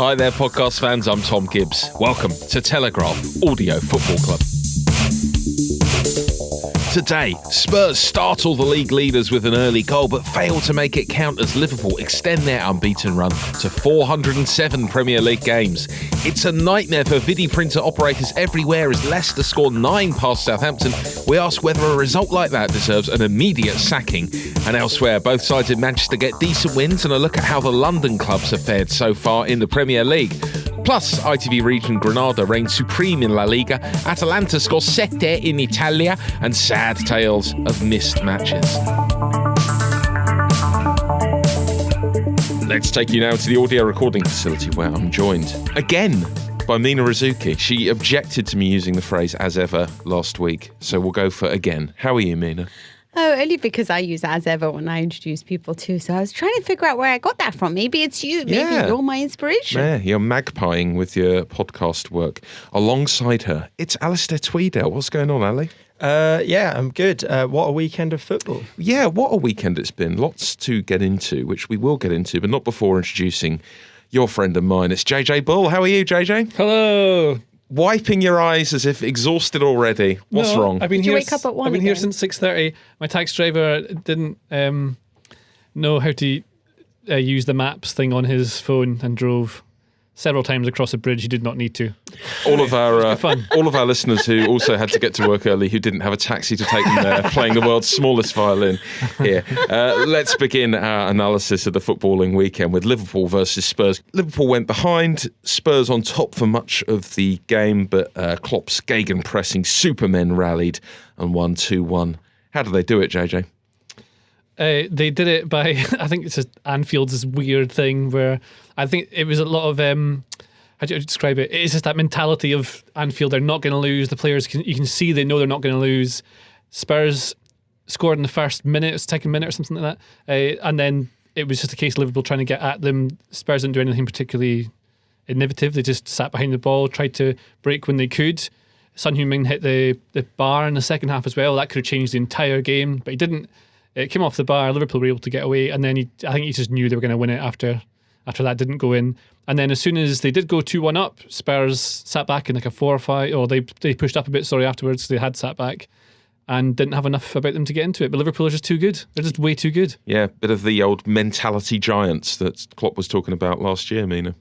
Hi there, podcast fans. I'm Tom Gibbs. Welcome to Telegraph Audio Football Club. Today, Spurs startle the league leaders with an early goal but fail to make it count as Liverpool extend their unbeaten run to 407 Premier League games. It's a nightmare for video printer operators everywhere as Leicester score 9 past Southampton. We ask whether a result like that deserves an immediate sacking. And elsewhere, both sides in Manchester get decent wins and a look at how the London clubs have fared so far in the Premier League. Plus, ITV region Granada reigns supreme in La Liga, Atalanta scores 7 in Italia, and sad tales of missed matches. Let's take you now to the audio recording facility where I'm joined again by Mina Rizuki. She objected to me using the phrase as ever last week, so we'll go for again. How are you, Mina? Oh, only because I use as ever when I introduce people too. So I was trying to figure out where I got that from. Maybe it's you. Maybe you're my inspiration. Yeah, you're magpieing with your podcast work. Alongside her, it's Alistair Tweedale. What's going on, Ali? Yeah, I'm good. What a weekend of football. Yeah, what a weekend it's been. Lots to get into, which we will get into, but not before introducing your friend and mine. It's JJ Bull. How are you, JJ? Hello. Wiping your eyes as if exhausted already. What's wrong? Did you wake up at 1 I've been here again? since 6:30. My taxi driver didn't know how to use the maps thing on his phone and drove several times across a bridge he did not need to. All of our listeners who also had to get to work early, who didn't have a taxi to take them there, playing the world's smallest violin here. Let's begin our analysis of the footballing weekend with Liverpool versus Spurs. Liverpool went behind, Spurs on top for much of the game, but Klopp's gegenpressing supermen rallied and won 2-1. How did they do it, JJ? They did it by, I think it's just Anfield's this weird thing where I think it was a lot of, how do you describe it? It's just that mentality of Anfield, they're not going to lose. The players, you can see they know they're not going to lose. Spurs scored in the first minute, second minute or something like that. And then it was just a case of Liverpool trying to get at them. Spurs didn't do anything particularly innovative. They just sat behind the ball, tried to break when they could. Son Heung-min hit the bar in the second half as well. That could have changed the entire game, but he didn't. It came off the bar, Liverpool were able to get away, and then I think he just knew they were going to win it after that didn't go in. And then as soon as they did go 2-1 up, Spurs sat back in like a 4 or 5, or they pushed up a bit, afterwards. They had sat back and didn't have enough about them to get into it. But Liverpool are just too good. They're just way too good. Yeah, bit of the old mentality giants that Klopp was talking about last year, Mina.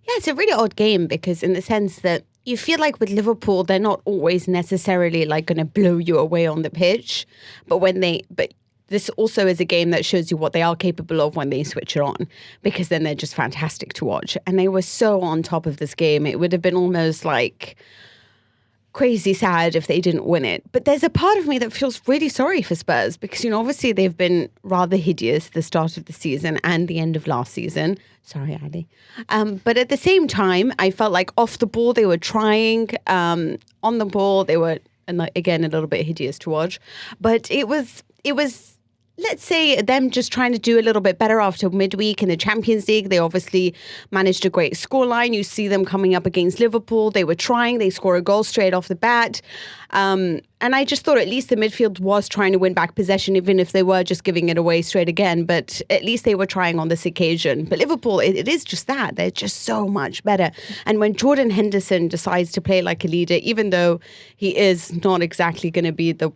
Yeah, it's a really odd game because in the sense that you feel like with Liverpool, they're not always necessarily like going to blow you away on the pitch. But this also is a game that shows you what they are capable of when they switch it on, because then they're just fantastic to watch. And they were so on top of this game. It would have been almost like crazy sad if they didn't win it. But there's a part of me that feels really sorry for Spurs because, obviously they've been rather hideous the start of the season and the end of last season. Sorry, Ali. But at the same time, I felt like off the ball, they were trying. On the ball, they were, and again, a little bit hideous to watch. But it was, let's say, them just trying to do a little bit better after midweek in the Champions League. They obviously managed a great scoreline. You see them coming up against Liverpool. They were trying. They score a goal straight off the bat. And I just thought at least the midfield was trying to win back possession, even if they were just giving it away straight again. But at least they were trying on this occasion. But Liverpool, it is just that. They're just so much better. And when Jordan Henderson decides to play like a leader, even though he is not exactly going to be the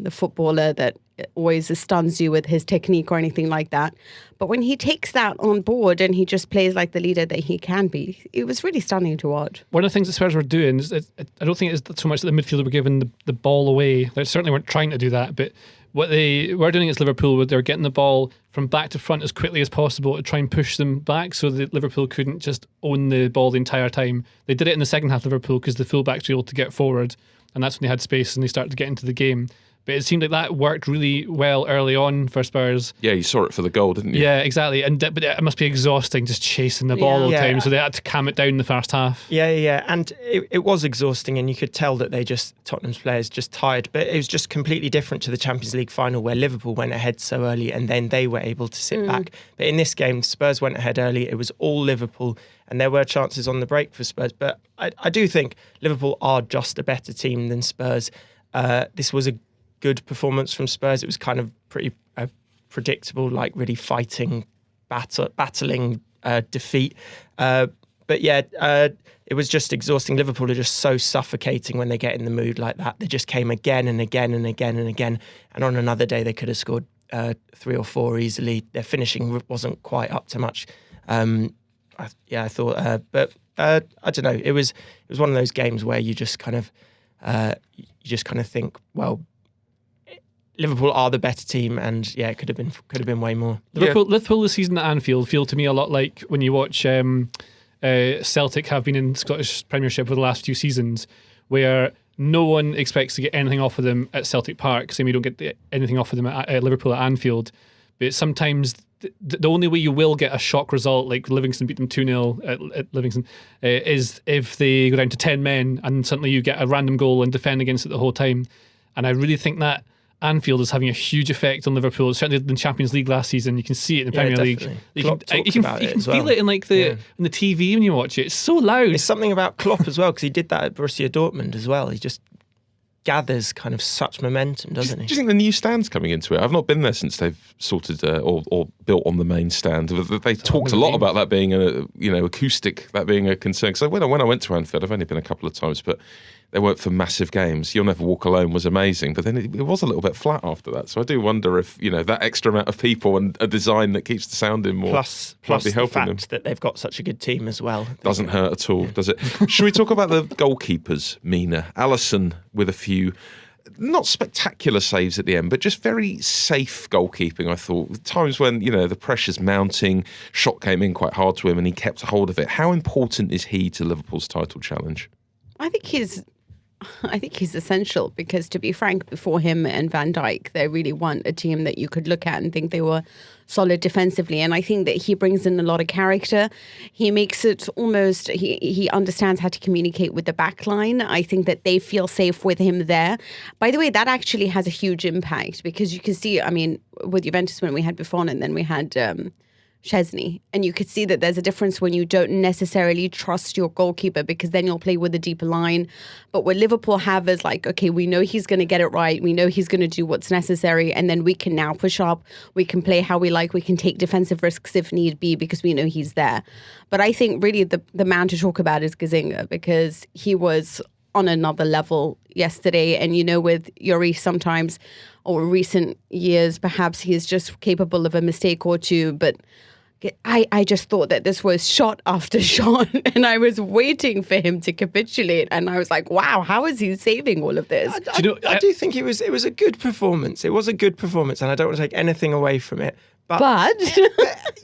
footballer that always stuns you with his technique or anything like that. But when he takes that on board and he just plays like the leader that he can be, it was really stunning to watch. One of the things that Spurs were doing is, I don't think it's so much that the midfield were giving the ball away. They certainly weren't trying to do that, but what they were doing against Liverpool, they were getting the ball from back to front as quickly as possible to try and push them back so that Liverpool couldn't just own the ball the entire time. They did it in the second half of Liverpool because the fullbacks were able to get forward, and that's when they had space and they started to get into the game. But it seemed like that worked really well early on for Spurs. Yeah, you saw it for the goal, didn't you? Yeah, exactly. But it must be exhausting just chasing the ball all the time. So they had to calm it down in the first half. Yeah. And it was exhausting, and you could tell that Tottenham's players just tired. But it was just completely different to the Champions League final where Liverpool went ahead so early and then they were able to sit back. But in this game, Spurs went ahead early. It was all Liverpool, and there were chances on the break for Spurs. But I do think Liverpool are just a better team than Spurs. This was a good performance from Spurs. It was kind of pretty predictable, like really fighting, battling defeat. But yeah, it was just exhausting. Liverpool are just so suffocating when they get in the mood like that. They just came again and again and again and again. And on another day, they could have scored 3 or 4 easily. Their finishing wasn't quite up to much. I thought, but I don't know. It was one of those games where you just kind of think, well, Liverpool are the better team, and yeah, it could have been way more. Liverpool this season at Anfield feel to me a lot like when you watch Celtic have been in Scottish Premiership for the last few seasons, where no one expects to get anything off of them at Celtic Park, same we don't get anything off of them at Liverpool at Anfield. But sometimes the only way you will get a shock result, like Livingston beat them 2-0 at Livingston, is if they go down to 10 men and suddenly you get a random goal and defend against it the whole time. And I really think that Anfield is having a huge effect on Liverpool. Certainly in the Champions League last season, you can see it in the Premier League. You can feel it in like in the TV when you watch it. It's so loud. There's something about Klopp as well, because he did that at Borussia Dortmund as well. He just gathers kind of such momentum, doesn't he? Do you think the new stand's coming into it? I've not been there since they've sorted or built on the main stand. They talked a lot about that being acoustic, that being a concern. Because when I went to Anfield, I've only been a couple of times, but they weren't for massive games. You'll Never Walk Alone was amazing, but then it was a little bit flat after that. So I do wonder if that extra amount of people and a design that keeps the sound in more plus be helping the fact them. That they've got such a good team as well Doesn't hurt at all, does it? Should we talk about the goalkeepers, Mina? Allan with a few not spectacular saves at the end, but just very safe goalkeeping, I thought. Times when, the pressure's mounting, shot came in quite hard to him and he kept hold of it. How important is he to Liverpool's title challenge? I think he's essential, because to be frank, before him and Van Dijk, they really weren't a team that you could look at and think they were solid defensively. And I think that he brings in a lot of character. He makes it almost, he understands how to communicate with the back line. I think that they feel safe with him there. By the way, that actually has a huge impact, because you can see, with Juventus when we had Buffon and then we had Chesney, and you could see that there's a difference when you don't necessarily trust your goalkeeper, because then you'll play with a deeper line. But what Liverpool have is like, okay, we know he's going to get it right, we know he's going to do what's necessary, and then we can now push up, we can play how we like, we can take defensive risks if need be, because we know he's there. But I think really the man to talk about is Gazzaniga, because he was on another level yesterday. And with Lloris sometimes, or recent years, perhaps he is just capable of a mistake or two, but I just thought that this was shot after shot, and I was waiting for him to capitulate, and I was like, wow, how is he saving all of this? I do think it was a good performance. It was a good performance, and I don't want to take anything away from it. But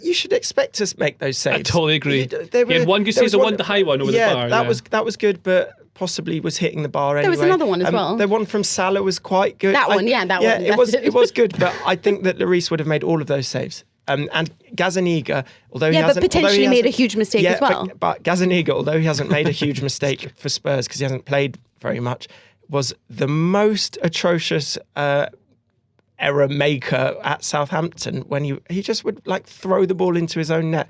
you should expect to make those saves. I totally agree. He had one good save, the high one over the bar. That was good, but possibly was hitting the bar anyway. There was another one as well. The one from Salah was quite good. That one. It was good, but I think that Lloris would have made all of those saves. And Gazzaniga, although he hasn't... but potentially made a huge mistake as well. But Gazzaniga, although he hasn't made a huge mistake for Spurs because he hasn't played very much, was the most atrocious error maker at Southampton when he just would throw the ball into his own net.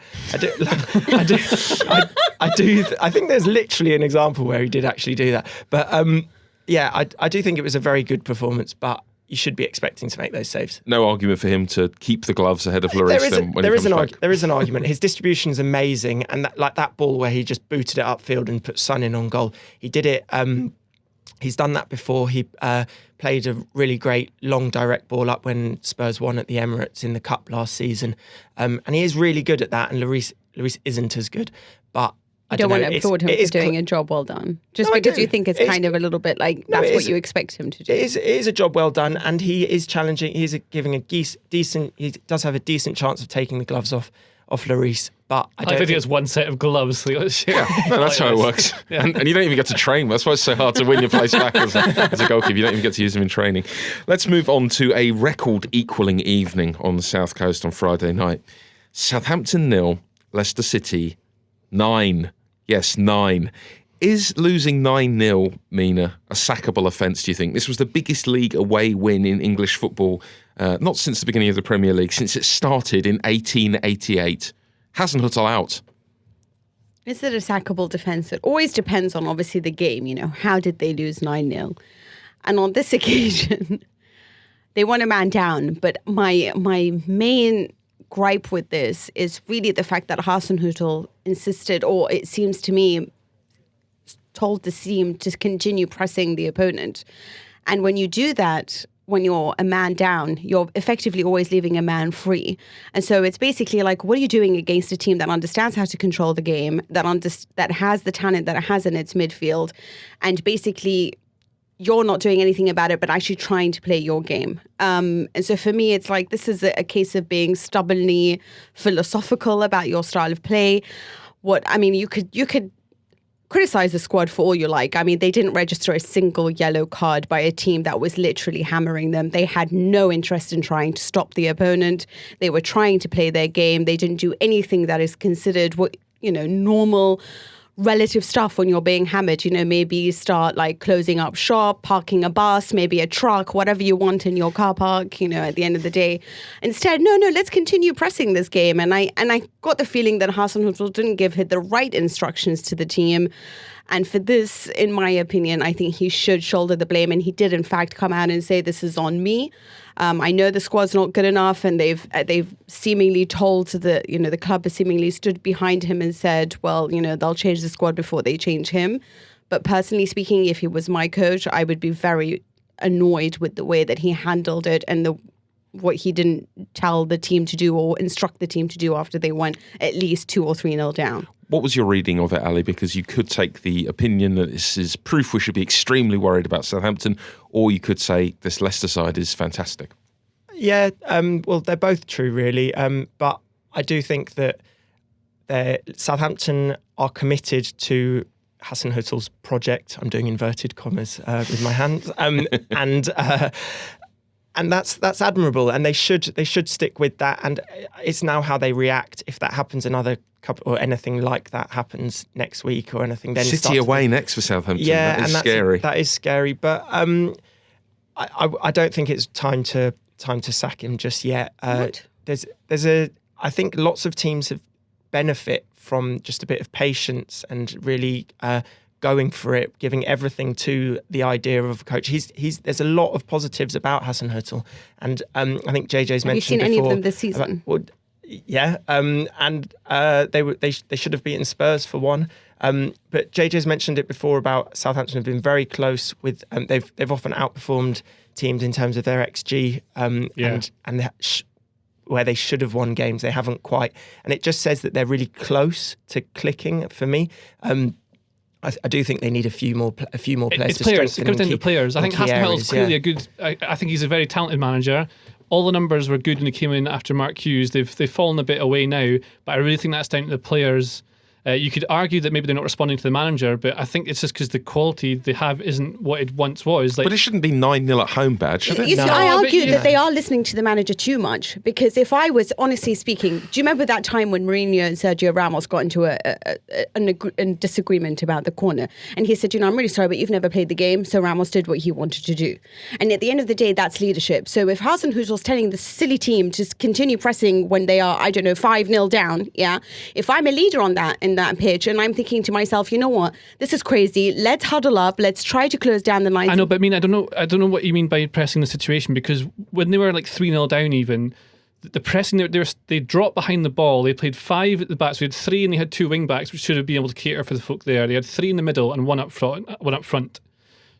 I think there's literally an example where he did actually do that. But I do think it was a very good performance, but you should be expecting to make those saves. No argument for him to keep the gloves ahead of Lloris. There is an argument. His distribution is amazing, and that ball where he just booted it upfield and put Son in on goal. He did it. He's done that before. He played a really great long direct ball up when Spurs won at the Emirates in the Cup last season, and he is really good at that. And Lloris isn't as good, but. I don't want to applaud him for doing a job well done. Because you think it's kind of a little bit like that's what you expect him to do. It is a job well done, and he is challenging. He's giving a decent. He does have a decent chance of taking the gloves off Lloris. But I don't think he has one set of gloves. That's how it works. Yeah. And you don't even get to train. That's why it's so hard to win your place back as a goalkeeper. You don't even get to use them in training. Let's move on to a record-equalling evening on the South Coast on Friday night. Southampton 0, Leicester City 9. Yes, 9. Is losing 9-0, Mina, a sackable offence, do you think? This was the biggest league away win in English football, not since the beginning of the Premier League, since it started in 1888. Hasenhüttl out. Is it a sackable defence? It always depends on, obviously, the game. How did they lose 9-0? And on this occasion, they won a man down. But my main gripe with this is really the fact that Hasenhüttl insisted, or it seems to me, told the team to continue pressing the opponent. And when you do that, when you're a man down, you're effectively always leaving a man free. And so it's basically like, what are you doing against a team that understands how to control the game, that has the talent that it has in its midfield, and basically you're not doing anything about it, but actually trying to play your game. And so for me, it's like, this is a case of being stubbornly philosophical about your style of play. You could criticize the squad for all you like. I mean, they didn't register a single yellow card by a team that was literally hammering them. They had no interest in trying to stop the opponent. They were trying to play their game. They didn't do anything that is considered normal relative stuff when you're being hammered. Maybe you start like closing up shop, parking a bus, maybe a truck, whatever you want in your car park, at the end of the day. Instead, no, let's continue pressing this game. And I got the feeling that Hasenhüttl didn't give the right instructions to the team. And for this, in my opinion, I think he should shoulder the blame. And he did, in fact, come out and say, this is on me. I know the squad's not good enough, and they've seemingly told the club has seemingly stood behind him and said, well, they'll change the squad before they change him. But personally speaking, if he was my coach, I would be very annoyed with the way that he handled it and what he didn't tell the team to do or instruct the team to do after they went at least 2 or 3-0 down. What was your reading of it, Ali? Because you could take the opinion that this is proof we should be extremely worried about Southampton, or you could say this Leicester side is fantastic. Yeah, well, they're both true, really. But I do think that Southampton are committed to Hasenhüttl's project. I'm doing inverted commas with my hands, and that's admirable. And they should stick with that. And it's now how they react if that happens another couple or anything like that happens next week or anything. Then City away next for Southampton. Yeah, that is scary. That is scary. But I don't think it's time to sack him just yet. I think lots of teams have benefit from just a bit of patience and really going for it, giving everything to the idea of a coach. There's a lot of positives about Hasenhüttl, and I think JJ's mentioned before. Have you seen any of them this season? Yeah, and they should have beaten Spurs for one. But JJ's mentioned it before about Southampton have been very close with. They've often outperformed teams in terms of their XG, and where they should have won games, they haven't quite. And it just says that they're really close to clicking for me. I do think they need a few more players. It's to players. It strengthen comes down to players. I think Hasenhüttl's clearly a good. I think he's a very talented manager. All the numbers were good when he came in after Mark Hughes. They've fallen a bit away now, but I really think that's down to the players. You could argue that maybe they're not responding to the manager, but I think it's just because the quality they have isn't what it once was. But it shouldn't be 9-0 at home bad, should it? You see, I argue that they are listening to the manager too much, because if I was, honestly speaking, do you remember that time when Mourinho and Sergio Ramos got into a disagreement about the corner? And he said, I'm really sorry, but you've never played the game, so Ramos did what he wanted to do. And at the end of the day, that's leadership. So if Hasenhüttl's telling the silly team to continue pressing when they are, 5-0 down, if I'm a leader on that, in that pitch, and I'm thinking to myself, you know what, this is crazy, let's huddle up, let's try to close down the lines. I know, but I don't know what you mean by pressing the situation, because when they were like 3-0 down even, the pressing, they dropped behind the ball, they played 5 at the back, so they had 3 and they had 2 wing backs, which should have been able to cater for the folk there. They had 3 in the middle and 1 up front.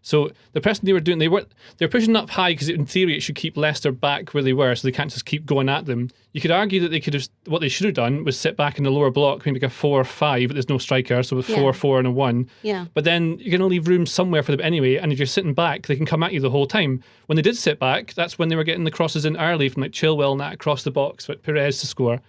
So the pressing they were doing, they're pushing up high because in theory it should keep Leicester back where they were, so they can't just keep going at them. You could argue that they could have, what they should have done was sit back in the lower block, maybe like a 4-5, but there's no striker, so with 4-4 and a 1. Yeah. But then you're going to leave room somewhere for them anyway, and if you're sitting back, they can come at you the whole time. When they did sit back, that's when they were getting the crosses in early from like Chilwell and that across the box for Perez to score.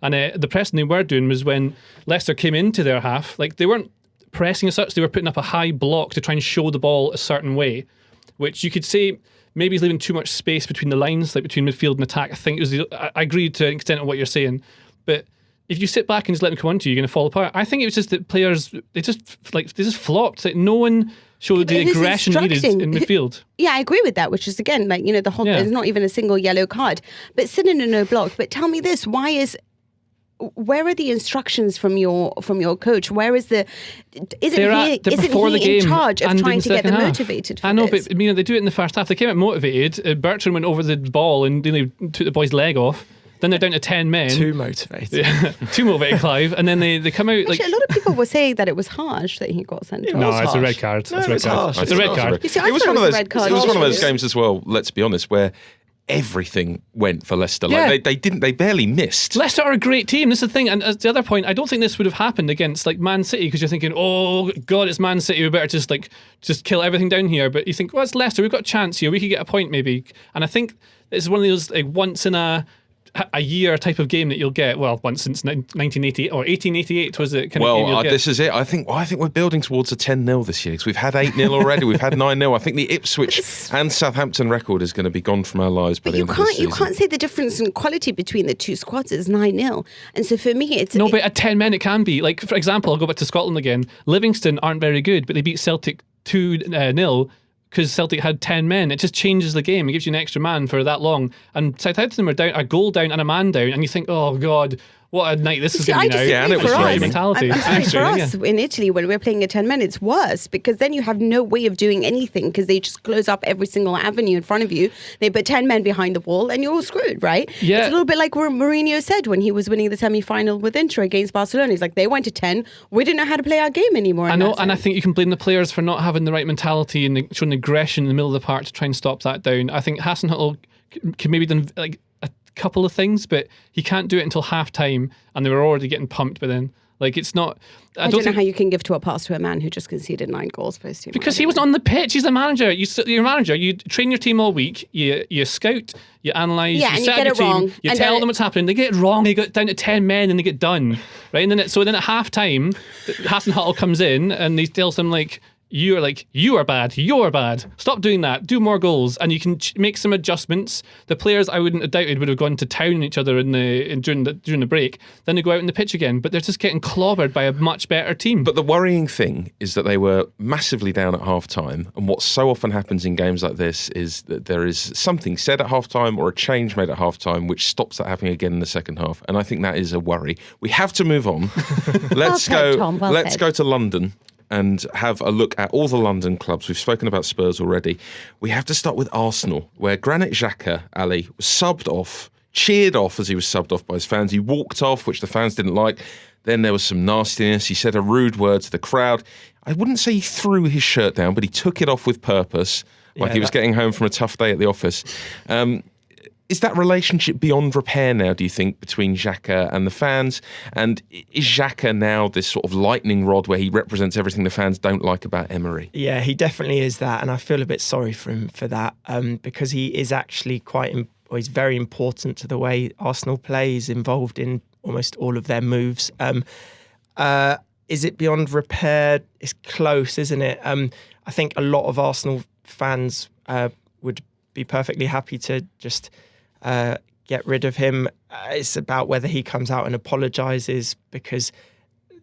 And the pressing they were doing was when Leicester came into their half, like they weren't pressing as such, they were putting up a high block to try and show the ball a certain way, which you could say maybe is leaving too much space between the lines, like between midfield and attack. I think I agree to an extent of what you're saying, but if you sit back and just let them come onto you, you're going to fall apart. I think it was just that players they just flopped. Like no one showed the aggression needed in midfield. Yeah, I agree with that, which is again like the whole. There's not even a single yellow card, but sitting in no block. But tell me this: where are the instructions from your coach? Where is isn't he in charge of trying to get them motivated for I know, this? but they do it in the first half. They came out motivated. Bertrand went over the ball and nearly took the boy's leg off. Then they're down to 10 men. Too motivated. Too motivated, Clive. And then they come out Actually, a lot of people were saying that it was harsh that he got sent off. No, it's a red card. No, It's a red it's card. harsh. It's a red card. You see, I It was thought one of a those. red card. It was one of those Also. games as well. Let's be honest, where everything went for Leicester. Yeah. Like they barely missed. Leicester are a great team. This is the thing. And as the other point, I don't think this would have happened against like Man City, because you're thinking, oh God, it's Man City. We better just kill everything down here. But you think, well, it's Leicester. We've got a chance here. We could get a point maybe. And I think it's one of those like once in a year type of game that you'll get. Well, once since 1988 or 1888 was it? Well, this is it. I think we're building towards a 10-0 this year, because we've had 8-0 already. We've had 9-0. I think the Ipswich and Southampton record is going to be gone from our lives by But the you end of this can't season. you can't say the difference in quality between the two squads is 9-0. And so for me, it's No, but at 10 men it can be. Like, for example, I'll go back to Scotland again. Livingston aren't very good, but they beat Celtic 2-0 because Celtic had 10 men. It just changes the game. It gives you an extra man for that long. And Southampton were down, a goal down and a man down, and you think, oh God, what a night this is See, going to be I just now. Yeah, and it think was for great us, mentality. I'm sorry, for Actually, us in Italy, when we're playing at 10 men, it's worse, because then you have no way of doing anything, because they just close up every single avenue in front of you. They put 10 men behind the wall and you're all screwed, right? Yeah. It's a little bit like what Mourinho said when he was winning the semi-final with Inter against Barcelona. He's like, they went to 10. We didn't know how to play our game anymore. I know, and I think you can blame the players for not having the right mentality and showing aggression in the middle of the park to try and stop that down. I think Hasenhüttl could maybe done like a couple of things, but he can't do it until half time, and they were already getting pumped by then. Like, it's not. I don't know how you can give to a pass to a man who just conceded 9 goals for his team. Because he was on the pitch. He's the manager. You're a manager. You train your team all week. You scout. You analyse. Yeah, you and set you get your it team. wrong. You And tell then them what's happening. They get it wrong. They got down to 10 men and they get done. Right. And then at half time, Hasenhüttl comes in and he tells them like, you are bad. You're bad. Stop doing that. Do more goals, and you can make some adjustments. The players, I wouldn't have doubted, would have gone to town on each other during the break. Then they go out in the pitch again, but they're just getting clobbered by a much better team. But the worrying thing is that they were massively down at half time, and what so often happens in games like this is that there is something said at half time or a change made at half time which stops that happening again in the second half, and I think that is a worry. We have to move on. Let's said, Tom, well let's said. go to London and have a look at all the London clubs. We've spoken about Spurs already. We have to start with Arsenal, where Granit Xhaka, Ali, was subbed off, cheered off as he was subbed off by his fans. He walked off, which the fans didn't like. Then there was some nastiness. He said a rude word to the crowd. I wouldn't say he threw his shirt down, but he took it off with purpose, like he was getting home from a tough day at the office. Is that relationship beyond repair now, do you think, between Xhaka and the fans? And is Xhaka now this sort of lightning rod where he represents everything the fans don't like about Emery? Yeah, he definitely is that, and I feel a bit sorry for him for that, because he is actually he's very important to the way Arsenal play. He's involved in almost all of their moves. Is it beyond repair? It's close, isn't it? I think a lot of Arsenal fans would be perfectly happy to just get rid of him. It's about whether he comes out and apologises, because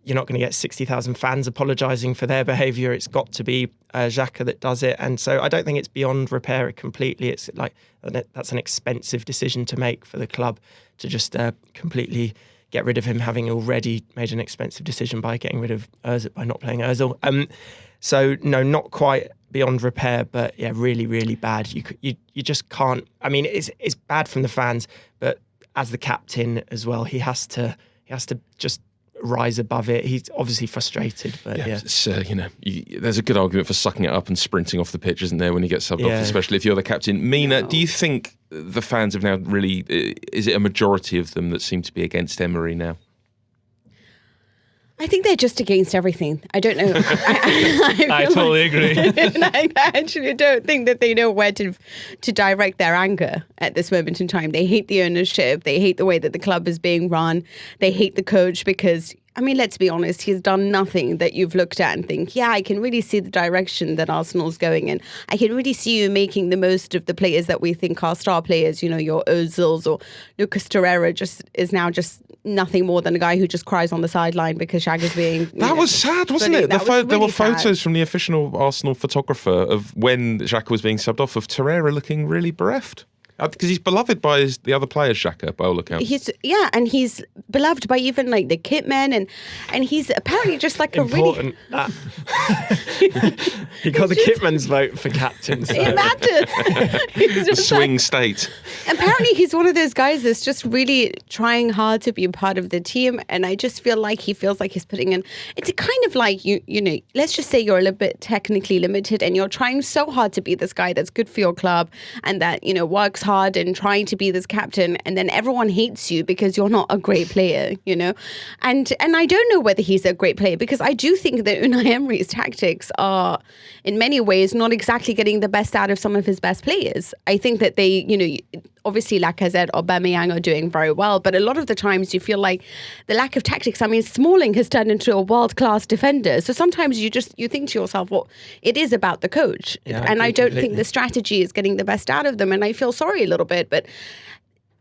you're not going to get 60,000 fans apologising for their behaviour. It's got to be Xhaka that does it. And so I don't think it's beyond repair completely. It's like that's an expensive decision to make for the club, to just completely get rid of him, having already made an expensive decision by getting rid of Ozil, by not playing Ozil. So no, not quite beyond repair, but yeah, really, really bad. You just can't. I mean, it's bad from the fans, but as the captain as well, he has to just rise above it. He's obviously frustrated, but yeah. It's, there's a good argument for sucking it up and sprinting off the pitch, isn't there, when he gets subbed off, especially if you're the captain. Mina, do you think the fans have now really? Is it a majority of them that seem to be against Emery now? I think they're just against everything. I don't know. I totally agree. I actually don't think that they know where to direct their anger at this moment in time. They hate the ownership. They hate the way that the club is being run. They hate the coach because, I mean, let's be honest, he's done nothing that you've looked at and think, yeah, I can really see the direction that Arsenal's going in. I can really see you making the most of the players that we think are star players, your Ozils or Lucas Torreira is now just nothing more than a guy who just cries on the sideline because Shaq is being... That was sad, wasn't it? There were photos sad. from the official Arsenal photographer of when Xhaka was being subbed off of Torreira looking really bereft. Because he's beloved by the other players, Xhaka, by all accounts. And he's beloved by even like the kitmen, and he's apparently just like important. He got the kitman's vote for captain. So. It matters. He's just Swing state. Apparently, he's one of those guys that's just really trying hard to be a part of the team, and I just feel like he feels like he's putting in. It's kind of like you know. Let's just say you're a little bit technically limited, and you're trying so hard to be this guy that's good for your club, and that works hard and trying to be this captain, and then everyone hates you because you're not a great player, and I don't know whether he's a great player, because I do think that Unai Emery's tactics are in many ways not exactly getting the best out of some of his best players. I think that they, obviously Lacazette, Aubameyang are doing very well, but a lot of the times you feel like the lack of tactics. I mean, Smalling has turned into a world-class defender, so sometimes you think to yourself, well, it is about the coach, and I don't think the strategy is getting the best out of them, and I feel sorry a little bit, but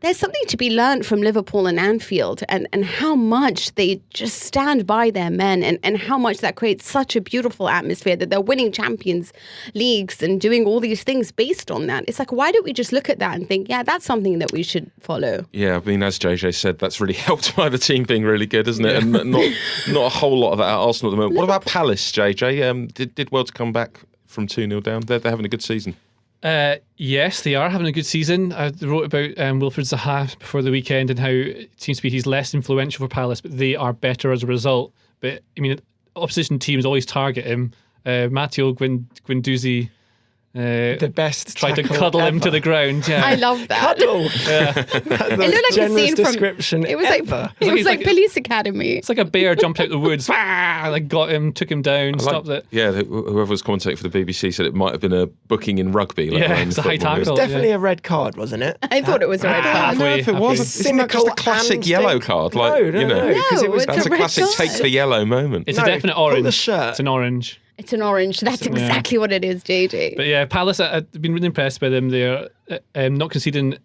there's something to be learned from Liverpool and Anfield, and how much they just stand by their men, and how much that creates such a beautiful atmosphere, that they're winning Champions Leagues and doing all these things based on that. It's like, why don't we just look at that and think, yeah, that's something that we should follow? Yeah, I mean, as JJ said, that's really helped by the team being really good, isn't it? And not a whole lot of that at Arsenal at the moment. What about Palace, JJ? Did well to come back from 2-0 down? They're having a good season. Yes, they are having a good season. I wrote about Wilfried Zaha before the weekend and how it seems to be he's less influential for Palace, but they are better as a result. But I mean, opposition teams always target him. Matteo Guendouzi the best tried to cuddle ever. him to the ground. Yeah. I love that. Cuddle. Yeah. That's the It most looked like a generous scene from. description It was ever. like Police Academy. It's like a bear jumped out the woods, like got him, took him down, stopped it. Yeah, whoever was commentating for the BBC said it might have been a booking in rugby. It's a high tackle. Definitely a red card, wasn't it? I thought it was a red I card. don't know if it was. Isn't that just a classic yellow card? Like, No, because it was. it's that's a a red classic card. take the yellow moment. It's a definite pull the orange. shirt. It's an orange. It's an orange. That's exactly what it is, JJ. But yeah, Palace, I've been really impressed by them. They're not conceding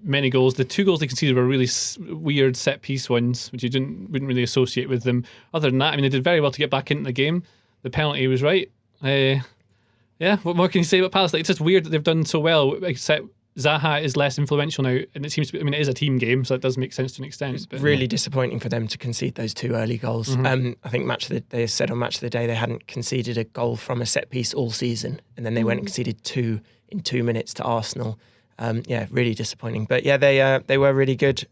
many goals. The 2 goals they conceded were really weird set piece ones, which you wouldn't really associate with them. Other than that, I mean, they did very well to get back into the game. The penalty was right. Yeah, what more can you say about Palace? Like, it's just weird that they've done so well, except Zaha is less influential now, and it seems to be, I mean, it is a team game, so it does make sense to an extent. It's really disappointing for them to concede those 2 early goals. I think they said on Match of the Day they hadn't conceded a goal from a set piece all season, and then they went and conceded 2 in 2 minutes to Arsenal. Really disappointing. But yeah, they were really good.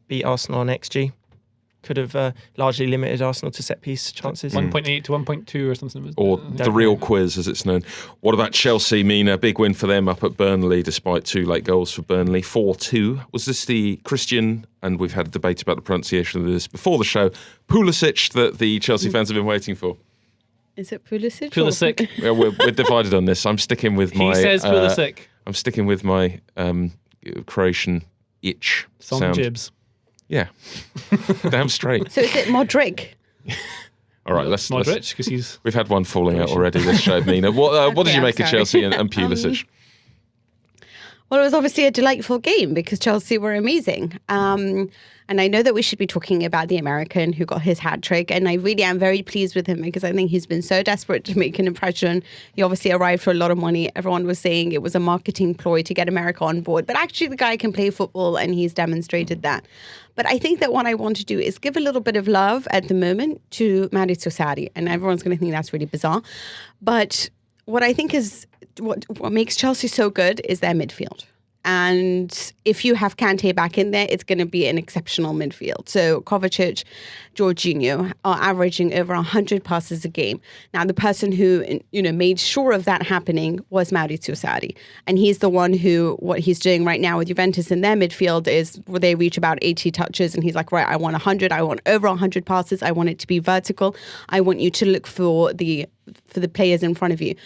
Beat Arsenal on XG. Could have largely limited Arsenal to set piece chances. 1.8 to 1.2 or something. Or the real quiz, as it's known. What about Chelsea, Mina? Big win for them up at Burnley, despite 2 late goals for Burnley. 4-2. Was this the Christian, and we've had a debate about the pronunciation of this before the show, Pulisic that the Chelsea fans have been waiting for? Is it Pulisic? Pulisic. Yeah, we're divided on this. I'm sticking with my... He says Pulisic. I'm sticking with my Croatian itch Some sound. jibs. Yeah. Damn straight. So is it Modric? All right, let's Modric, because he's... We've had one falling out already this show, Mina. What did you make of Chelsea and Pulisic? Well, it was obviously a delightful game because Chelsea were amazing. And I know that we should be talking about the American who got his hat trick. And I really am very pleased with him because I think he's been so desperate to make an impression. He obviously arrived for a lot of money. Everyone was saying it was a marketing ploy to get America on board. But actually, the guy can play football and he's demonstrated that. But I think that what I want to do is give a little bit of love at the moment to Maurizio Sarri. And everyone's going to think that's really bizarre. But what I think is what makes Chelsea so good is their midfield. And if you have Kante back in there, it's going to be an exceptional midfield. So Kovacic, Jorginho are averaging over 100 passes a game. Now, the person who made sure of that happening was Maurizio Sarri. And he's the one who, what he's doing right now with Juventus in their midfield is where they reach about 80 touches. And he's like, right, I want 100. I want over 100 passes. I want it to be vertical. I want you to look for the players in front of you.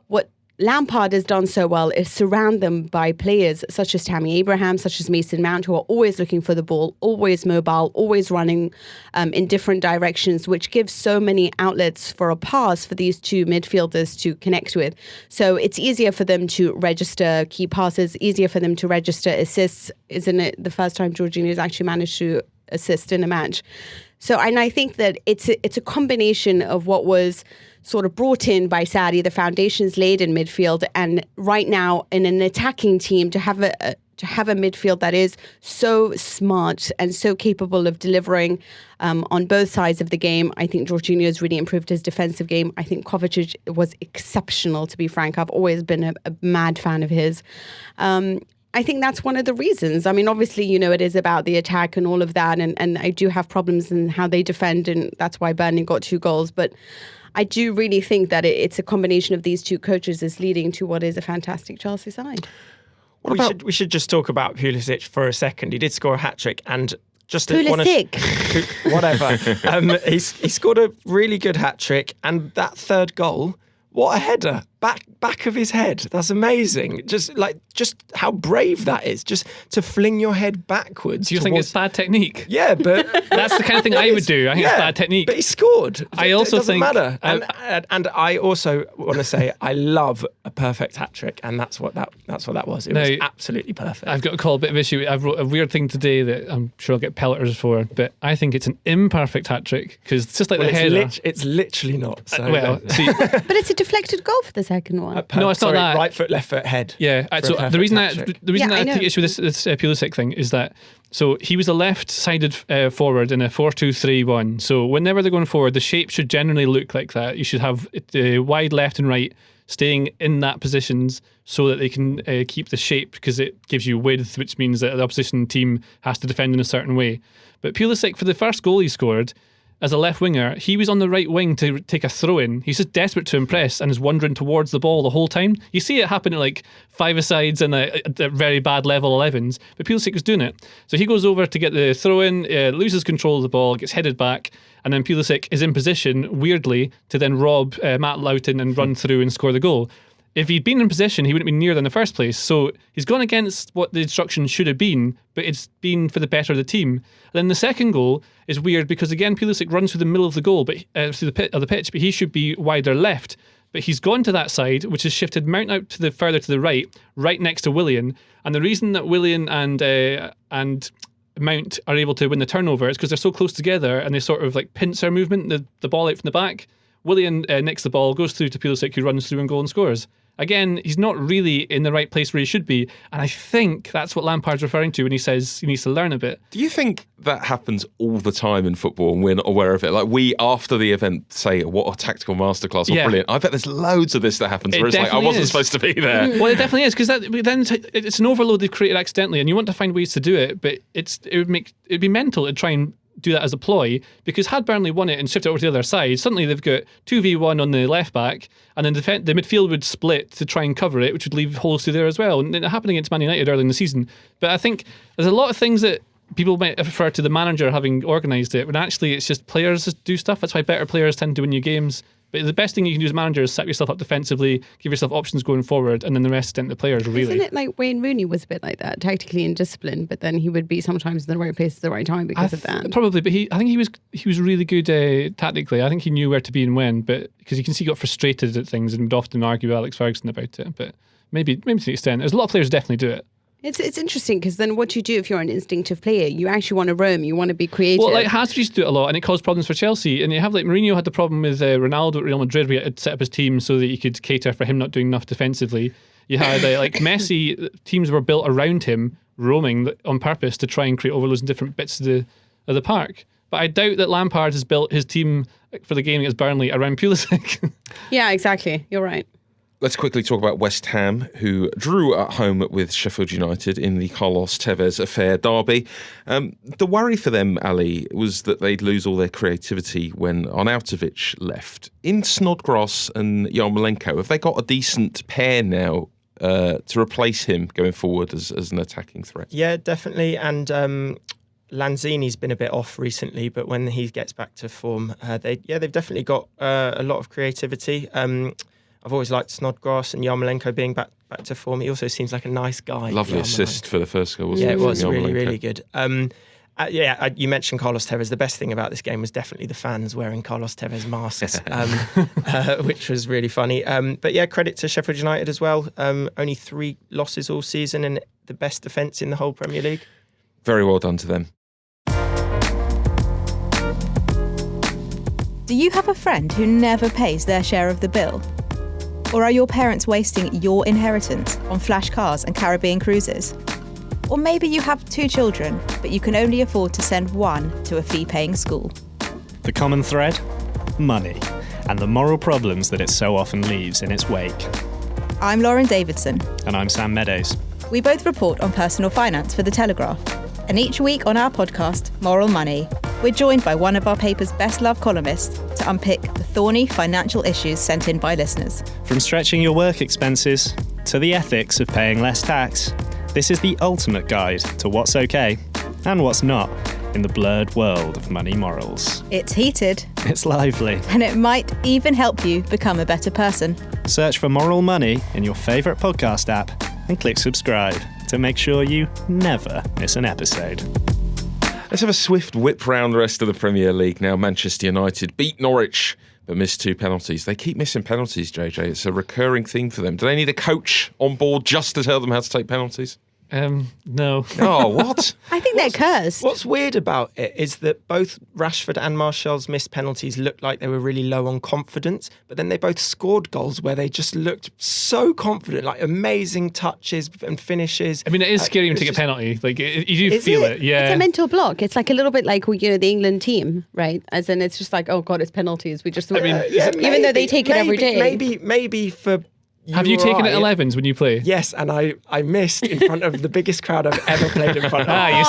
What Lampard has done so well is surround them by players such as Tammy Abraham, such as Mason Mount, who are always looking for the ball, always mobile, always running in different directions, which gives so many outlets for a pass for these 2 midfielders to connect with. So it's easier for them to register key passes, easier for them to register assists. Isn't it the first time Jorginho has actually managed to assist in a match? So, and I think that it's a combination of what was sort of brought in by Sarri, the foundations laid in midfield, and right now in an attacking team to have a midfield that is so smart and so capable of delivering on both sides of the game. I think Jorginho has really improved his defensive game. I think Kovacic was exceptional, to be frank. I've always been a mad fan of his. I think that's one of the reasons. I mean, obviously, you know, it is about the attack and all of that. And I do have problems in how they defend. And that's why Burnley got 2 goals. But I do really think that it's a combination of these 2 coaches is leading to what is a fantastic Chelsea side. We should just talk about Pulisic for a second. He did score a hat-trick and just Pulisic. Whatever. He scored a really good hat-trick, and that third goal, what a header. Back of his head. That's amazing. Just how brave that is. Just to fling your head backwards. Do you think it's bad technique? Yeah, but that's the kind of thing I would do. I think it's bad technique. But he scored. I also it doesn't think matter. And I also want to say I love a perfect hat trick, and that's what that was. It was absolutely perfect. I've got to call a bit of issue. I've wrote a weird thing today that I'm sure I'll get pelleters for, but I think it's an imperfect hat trick because it's just like the header. It's literally not. So but it's a deflected goal for the second one. No, it's not that. Right foot, left foot, head. Yeah. So the reason that I take issue with this Pulisic thing is that he was a left-sided forward in a 4-2-3-1. So whenever they're going forward, the shape should generally look like that. You should have wide left and right staying in that positions so that they can keep the shape because it gives you width, which means that the opposition team has to defend in a certain way. But Pulisic, for the first goal he scored, as a left winger, he was on the right wing to take a throw in. He's just desperate to impress and is wandering towards the ball the whole time. You see it happen at like 5-a-sides and at very bad level 11s, but Pulisic was doing it. So he goes over to get the throw in, loses control of the ball, gets headed back, and then Pulisic is in position, weirdly, to then rob Matt Loughton and run through and score the goal. If he'd been in position, he wouldn't have been near them in the first place. So he's gone against what the instruction should have been, but it's been for the better of the team. And then the second goal is weird because, again, Pulisic runs through the middle of the goal, but through the pitch, but he should be wider left. But he's gone to that side, which has shifted Mount out to the further to the right next to Willian. And the reason that Willian and Mount are able to win the turnover is because they're so close together and they sort of like pincer movement, the ball out from the back. Willian nicks the ball, goes through to Pulisic, who runs through and goal and scores. Again, he's not really in the right place where he should be. And I think that's what Lampard's referring to when he says he needs to learn a bit. Do you think that happens all the time in football and we're not aware of it? Like we, after the event, say, what a tactical masterclass, or brilliant. I bet there's loads of this that happens where it's like, I wasn't supposed to be there. Well, it definitely is, because then it's an overload they've created accidentally and you want to find ways to do it, but it'd be mental to try and do that as a ploy, because had Burnley won it and shifted it over to the other side, suddenly they've got 2v1 on the left back, and then the midfield would split to try and cover it, which would leave holes through there as well. And it happened against Man United early in the season. But I think there's a lot of things that people might refer to the manager having organised it, when actually it's just players that do stuff. That's why better players tend to win you games. But the best thing you can do as manager is set yourself up defensively, give yourself options going forward, and then the rest down to the players, really. Isn't it like Wayne Rooney was a bit like that, tactically and disciplined, but then he would be sometimes in the right place at the right time because of that? Probably, but I think he was really good tactically. I think he knew where to be and when, but because you can see he got frustrated at things and would often argue with Alex Ferguson about it. But maybe to the extent, there's a lot of players who definitely do it. It's interesting because then what you do if you're an instinctive player, you actually want to roam, you want to be creative. Well, like Hazard used to do it a lot and it caused problems for Chelsea. And you have like Mourinho had the problem with Ronaldo at Real Madrid, where he had set up his team so that you could cater for him not doing enough defensively. You had like Messi, teams were built around him, roaming on purpose to try and create overloads in different bits of the park. But I doubt that Lampard has built his team for the game against Burnley around Pulisic. Yeah, exactly. You're right. Let's quickly talk about West Ham, who drew at home with Sheffield United in the Carlos Tevez affair derby. The worry for them, Ali, was that they'd lose all their creativity when Arnautovic left. In Snodgrass and Yarmolenko, have they got a decent pair now to replace him going forward as an attacking threat? Yeah, definitely. And Lanzini's been a bit off recently, but when he gets back to form, they've definitely got a lot of creativity. I've always liked Snodgrass and Yarmolenko being back to form. He also seems like a nice guy. Lovely assist for the first goal, wasn't it? Yeah, it was really, really good. You mentioned Carlos Tevez. The best thing about this game was definitely the fans wearing Carlos Tevez masks, which was really funny. But yeah, credit to Sheffield United as well. Only 3 losses all season and the best defence in the whole Premier League. Very well done to them. Do you have a friend who never pays their share of the bill? Or are your parents wasting your inheritance on flash cars and Caribbean cruises? Or maybe you have 2 children, but you can only afford to send one to a fee-paying school. The common thread? Money, and the moral problems that it so often leaves in its wake. I'm Lauren Davidson. And I'm Sam Meadows. We both report on personal finance for The Telegraph. And each week on our podcast, Moral Money, we're joined by one of our paper's best-loved columnists to unpick the thorny financial issues sent in by listeners. From stretching your work expenses to the ethics of paying less tax, this is the ultimate guide to what's okay and what's not in the blurred world of money morals. It's heated. It's lively. And it might even help you become a better person. Search for Moral Money in your favourite podcast app and click subscribe to make sure you never miss an episode. Let's have a swift whip round the rest of the Premier League now. Manchester United beat Norwich but missed 2 penalties. They keep missing penalties, JJ. It's a recurring theme for them. Do they need a coach on board just to tell them how to take penalties? No. Oh, what? I think they're cursed. What's weird about it is that both Rashford and Martial's missed penalties looked like they were really low on confidence, but then they both scored goals where they just looked so confident, like amazing touches and finishes. I mean, it is scary when you take a penalty. Like, you do feel it. Yeah. It's a mental block. It's like a little bit like, the England team, right? As in, it's just like, oh God, it's penalties. We just, even though they take it every day. Maybe for... Have you taken it 11s when you play? Yes, and I missed in front of the biggest crowd I've ever played in front of. You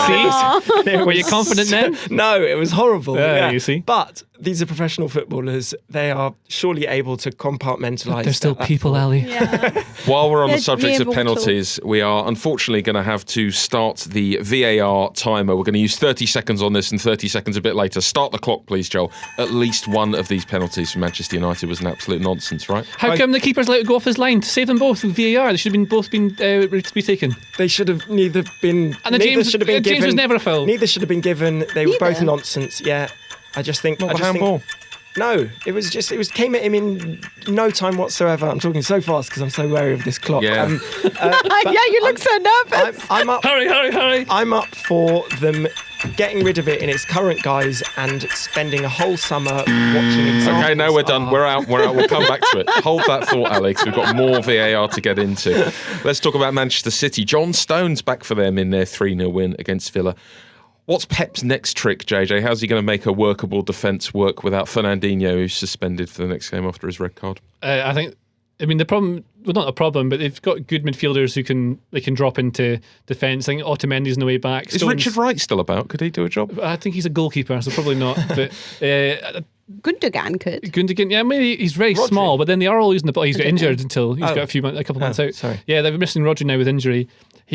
see? Were you confident then? No, it was horrible. You see? But these are professional footballers. They are surely able to compartmentalise. They're still people, Ali. Yeah. While we're on the They're subject of mere penalties, we are unfortunately going to have to start the VAR timer. We're going to use 30 seconds on this and 30 seconds a bit later. Start the clock, please, Joel. At least one of these penalties from Manchester United was an absolute nonsense, right? How come the keeper's let it go off his line to save them both with VAR? They should have both been retaken. They should have neither been. And James was never a foul. Neither should have been given. They were both nonsense. Yeah, I just think. Not the handball. No, it came at him in no time whatsoever. I'm talking so fast because I'm so wary of this clock. Yeah. You look so nervous. I'm up. Hurry. I'm up for them getting rid of it in its current guise and spending a whole summer watching it. Okay, no, we're done. We're out. We'll come back to it. Hold that thought, Alex. We've got more VAR to get into. Let's talk about Manchester City. John Stones back for them in their 3-0 win against Villa. What's Pep's next trick, JJ? How's he going to make a workable defence work without Fernandinho, who's suspended for the next game after his red card? The problem, well, not a problem, but they've got good midfielders who can drop into defence. I think Otamendi's on the way back. Is Richard Wright still about? Could he do a job? I think he's a goalkeeper, so probably not. But Gundogan could. Gundogan, yeah, maybe he's very Rodri. small, but then they are all losing the ball. He's got injured until he's got a couple months out. Sorry. Yeah, they're missing Rodri now with injury.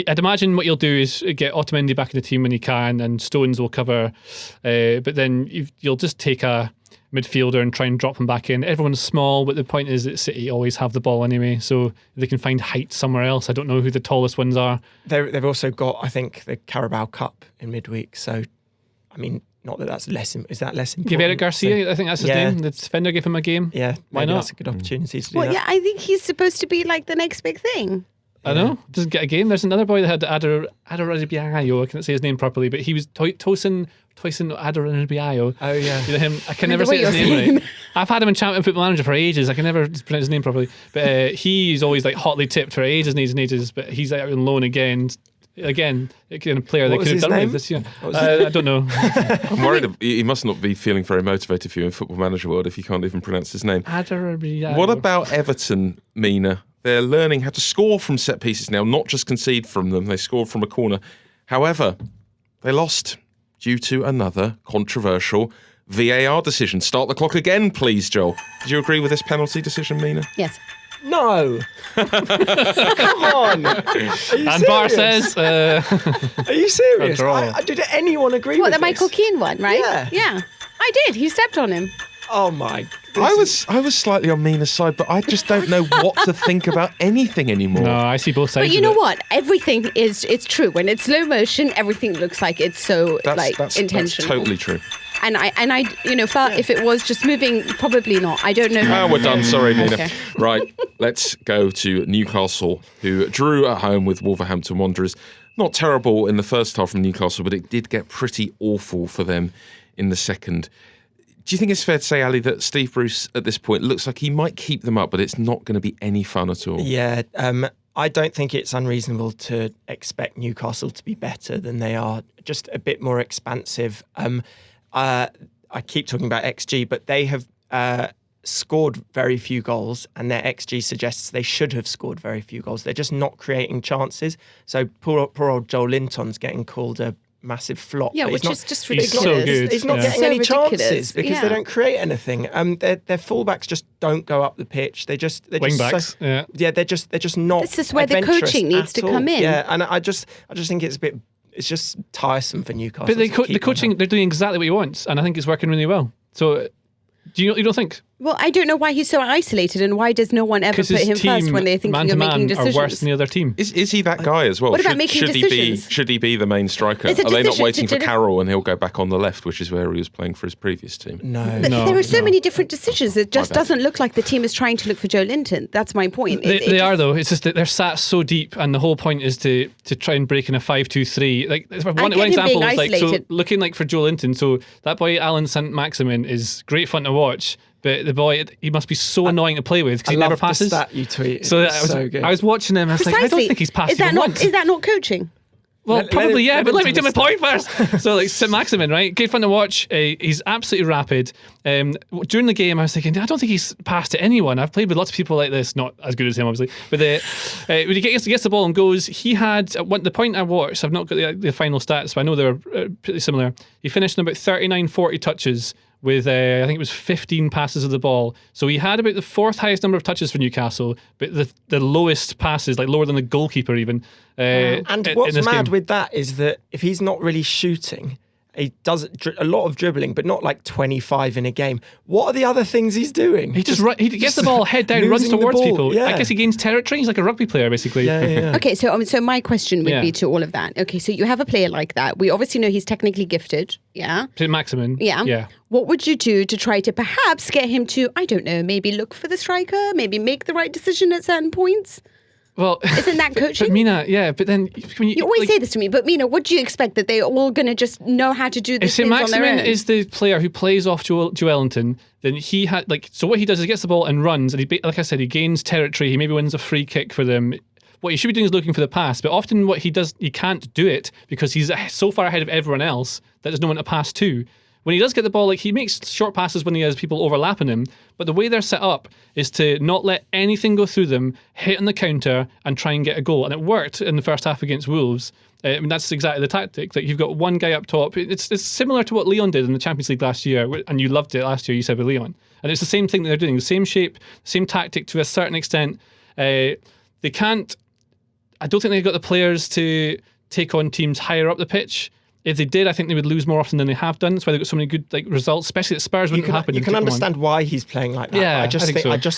I'd imagine what you'll do is get Otamendi back in the team when he can, and Stones will cover. But then you'll just take a midfielder and try and drop him back in. Everyone's small, but the point is that City always have the ball anyway, so they can find height somewhere else. I don't know who the tallest ones are. They've also got, I think, the Carabao Cup in midweek. So, I mean, not that that's less. Is that less important? Give Eric Garcia, I think that's his Yeah. name. The defender gave him a game. Yeah, Why maybe not? That's a good opportunity to do Well, that. yeah, I think he's supposed to be like the next big thing. I know, doesn't get a game. There's another boy that had Adarabioyo. I can't say his name properly, but he was Tosin Adarabioyo. Oh yeah. You know him? I can never The way say his you're name saying right. I've had him in Champion Football Manager for ages. I can never pronounce his name properly. But he's always like hotly tipped for ages and ages and ages. But he's out on loan again. Again, a player they What was could have his done name? with this year. What was his I don't know. I'm worried he must not be feeling very motivated for you in Football Manager world if you can't even pronounce his name. Adarabioyo. What about Everton, Mina? They're learning how to score from set pieces now, not just concede from them. They scored from a corner. However, they lost due to another controversial VAR decision. Start the clock again, please, Joel. Did you agree with this penalty decision, Mina? Yes. No. Come on. Are you And Bar serious? says, Are you serious? A draw. Did anyone agree What, with the Michael this? Keane one, right? Yeah. I did. He stepped on him. Oh my. I was slightly on Mina's side, but I just don't know what to think about anything anymore. no, I see both sides. But you of know it. what? Everything it's true. When it's slow motion, everything looks like it's so That's intentional. totally true. And I felt if it was just moving, probably not. I don't know. Oh, we're done. Sorry, Mina. Okay. Right, let's go to Newcastle, who drew at home with Wolverhampton Wanderers. Not terrible in the first half from Newcastle, but it did get pretty awful for them in the second. Do you think it's fair to say, Ali, that Steve Bruce at this point looks like he might keep them up, but it's not going to be any fun at all? Yeah, I don't think it's unreasonable to expect Newcastle to be better than they are, just a bit more expansive. I keep talking about XG, but they have scored very few goals, and their XG suggests they should have scored very few goals. They're just not creating chances. So poor old Joel Linton's getting called a massive flop. Yeah, which is just ridiculous. so good. He's not getting So any ridiculous. chances because they don't create anything. Their fullbacks just don't go up the pitch. They're just Wingbacks, yeah. they're just not. This is where the adventurous coaching needs at to all. come in. Yeah, and I just think it's a bit. It's just tiresome for Newcastle. But to the keep coaching, on. they're doing exactly what he wants, and I think it's working really well. So, you don't think? Well, I don't know why he's so isolated, and why does no one ever Because put his him team, first when they're thinking man to of making man, decisions? are worse than the other team. Is he that guy as well? What about making decisions? Should he be the main striker? Are It's a they not decision waiting to for do- Carroll and he'll go back on the left, which is where he was playing for his previous team? No. But there are so many different decisions. It just bad. doesn't look like the team is trying to look for Joe Linton. That's my point. They are though. It's just that they're sat so deep, and the whole point is to try and break in a 5-2-3. Like one get him example being was like so isolated. looking like for Joe Linton. So that boy Allan Saint-Maximin is great fun to watch, but the boy he must be so annoying to play with because I he never love the passes. stat you tweet. So It's so good. I was watching him. And I was like, I don't think he's passed Is that even not once. is that not coaching? Well, Let probably him- yeah, let but him let me tell do my his point first. So, like, Saint-Maximin, right? Good fun to watch. He's absolutely rapid. During the game, I was thinking, I don't think he's passed to anyone. I've played with lots of people like this, not as good as him, obviously. But when he gets the ball and goes, he had, at the point I watched, I've not got the final stats, but I know they're pretty similar. He finished in about 39, 40 touches with, I think it was 15 passes of the ball. So he had about the fourth highest number of touches for Newcastle, but the lowest passes, like lower than the goalkeeper even. And in what's this mad game. with that is that if he's not really shooting, he does a lot of dribbling, but not like 25 in a game. What are the other things he's doing? He he gets the ball head down, runs losing the towards ball, people. yeah. I guess he gains territory. He's like a rugby player, basically. Yeah. Okay, so my question would Yeah. be to all of that. Okay, so you have a player like that. We obviously know he's technically gifted. Yeah. Saint-Maximin. Yeah. Yeah. What would you do to try to perhaps get him to, I don't know, maybe look for the striker, maybe make the right decision at certain points? Well, Isn't that coaching? But Mina, yeah, but then when You always say this to me, but Mina, what do you expect, that they're all going to just know how to do if these things on their Saint-Maximin own? is the player who plays off Joelinton, then he had so what he does is he gets the ball and runs, and like I said, he gains territory. He maybe wins a free kick for them. What he should be doing is looking for the pass, but often what he does, he can't do it because he's so far ahead of everyone else that there's no one to pass to. When he does get the ball, like he makes short passes when he has people overlapping him, but the way they're set up is to not let anything go through them, hit on the counter, and try and get a goal. And it worked in the first half against Wolves. I mean, that's exactly the tactic. That you've got one guy up top. It's similar to what Leon did in the Champions League last year, and you loved it last year. You said with Leon, and it's the same thing that they're doing. The same shape, same tactic to a certain extent. They can't. I don't think they've got the players to take on teams higher up the pitch. If they did, I think they would lose more often than they have done. That's why they've got so many good results, especially at Spurs wouldn't happen. You can understand why he's playing like that. Yeah, I I just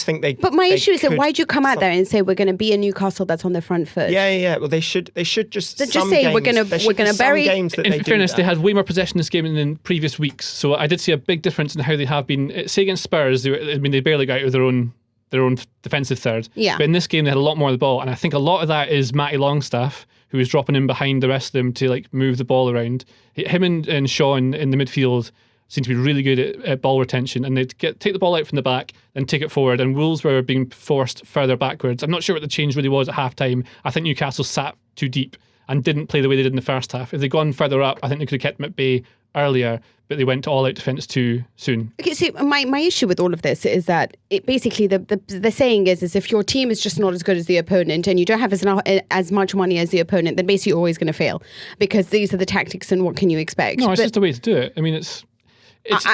think think they. But my they issue is that could- why do you come out there and say we're going to be a Newcastle that's on the front foot? Yeah. Well, they should just. They're just some saying games, we're gonna- there we're should be gonna some bury- games that In they do fairness, that. they had way more possession this game than in previous weeks. So I did see a big difference in how they have been. Say against Spurs, they barely got out of their own defensive third. Yeah. But in this game, they had a lot more of the ball, and I think a lot of that is Matty Longstaff, who is dropping in behind the rest of them to move the ball around. Him and Sean in the midfield seem to be really good at ball retention, and they'd take the ball out from the back and take it forward, and Wolves were being forced further backwards. I'm not sure what the change really was at half-time. I think Newcastle sat too deep and didn't play the way they did in the first half. If they'd gone further up, I think they could have kept them at bay earlier, but they went to all-out defence too soon. Okay, so my issue with all of this is that it basically the saying is if your team is just not as good as the opponent and you don't have as much money as the opponent, then basically you're always going to fail because these are the tactics and what can you expect? No, it's But just a way to do it. I mean, it's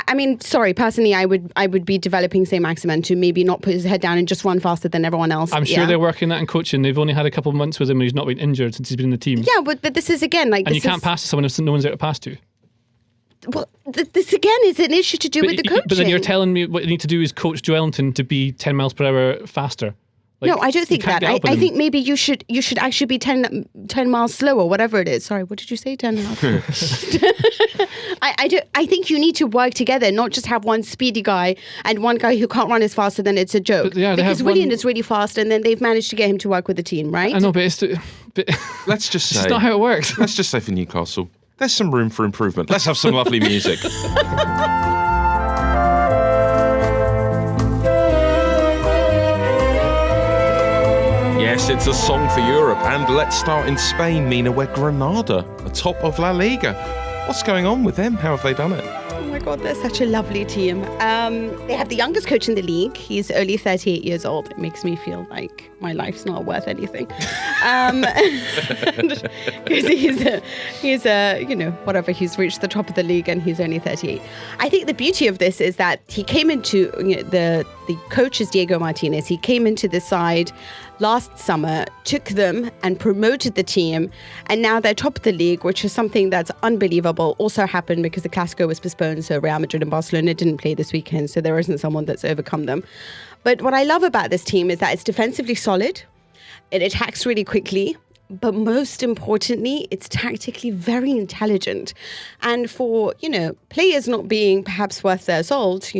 I mean, sorry, personally, I would be developing Saint-Maximin to maybe not put his head down and just run faster than everyone else. I'm sure they're working that in coaching. They've only had a couple of months with him and he's not been injured since he's been in the team. Yeah, but this is again like And this you can't pass to someone if no one's there to pass to. Well, this again is an issue to do with the coaching. But then you're telling me what you need to do is coach Joelinton to be 10 miles per hour faster. No, I don't you think can't that. get up with I him. think maybe you should actually be 10 miles slower, whatever it is. Sorry, what did you say? 10 miles? I think you need to work together, not just have one speedy guy and one guy who can't run as fast, and then it's a joke. But, yeah, they because have Willian one- is really fast, and then they've managed to get him to work with the team, right? I know, but it's Let's just say. it's not how it works. Let's just say for Newcastle, there's some room for improvement. Let's have some lovely music. Yes, it's a song for Europe. And let's start in Spain, Mina, where Granada are top of La Liga. What's going on with them? How have they done it? Oh my God, they're such a lovely team. They have the youngest coach in the league. He's only 38 years old. It makes me feel like my life's not worth anything. Because he's whatever, he's reached the top of the league and he's only 38. I think the beauty of this is that he came into, the coach is Diego Martinez. He came into the side last summer, took them and promoted the team, and now they're top of the league, which is something that's unbelievable. Also happened because the Clásico was postponed, so Real Madrid and Barcelona didn't play this weekend, so there isn't someone that's overcome them. But what I love about this team is that it's defensively solid, it attacks really quickly, but most importantly, it's tactically very intelligent. And for, players not being perhaps worth their salt,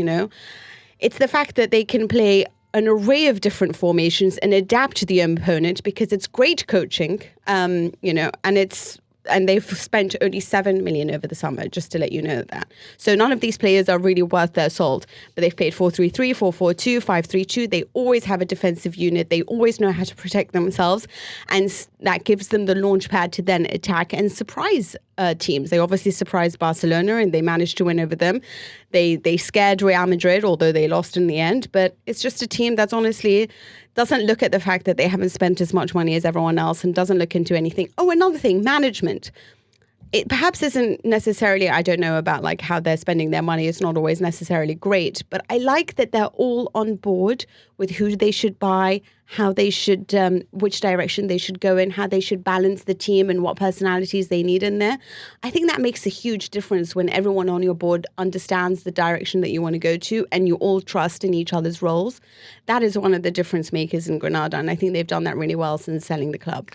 it's the fact that they can play an array of different formations and adapt to the opponent, because it's great coaching, and they've spent only 7 million over the summer, just to let you know that. So none of these players are really worth their salt, but they've played 4-3-3, 4-4-2, 5-3-2. They always have a defensive unit. They always know how to protect themselves, and that gives them the launch pad to then attack and surprise teams. They obviously surprised Barcelona and they managed to win over them. They scared Real Madrid, although they lost in the end, but it's just a team that's honestly doesn't look at the fact that they haven't spent as much money as everyone else and doesn't look into anything. Oh, another thing, management. It perhaps isn't necessarily, I don't know about like how they're spending their money. It's not always necessarily great, but I like that they're all on board with who they should buy, how they should, which direction they should go in, how they should balance the team and what personalities they need in there. I think that makes a huge difference when everyone on your board understands the direction that you want to go to and you all trust in each other's roles. That is one of the difference makers in Granada, and I think they've done that really well since selling the club.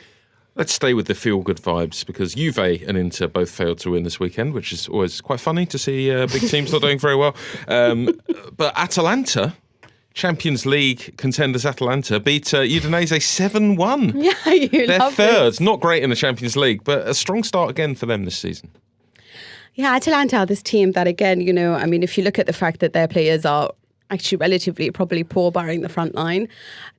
Let's stay with the feel-good vibes, because Juve and Inter both failed to win this weekend, which is always quite funny to see big teams not doing very well. But Atalanta, Champions League contenders Atalanta, beat Udinese 7-1. Yeah, They're third. This. Not great in the Champions League, but a strong start again for them this season. Yeah, Atalanta are this team that, again, if you look at the fact that their players are actually relatively probably poor barring the front line,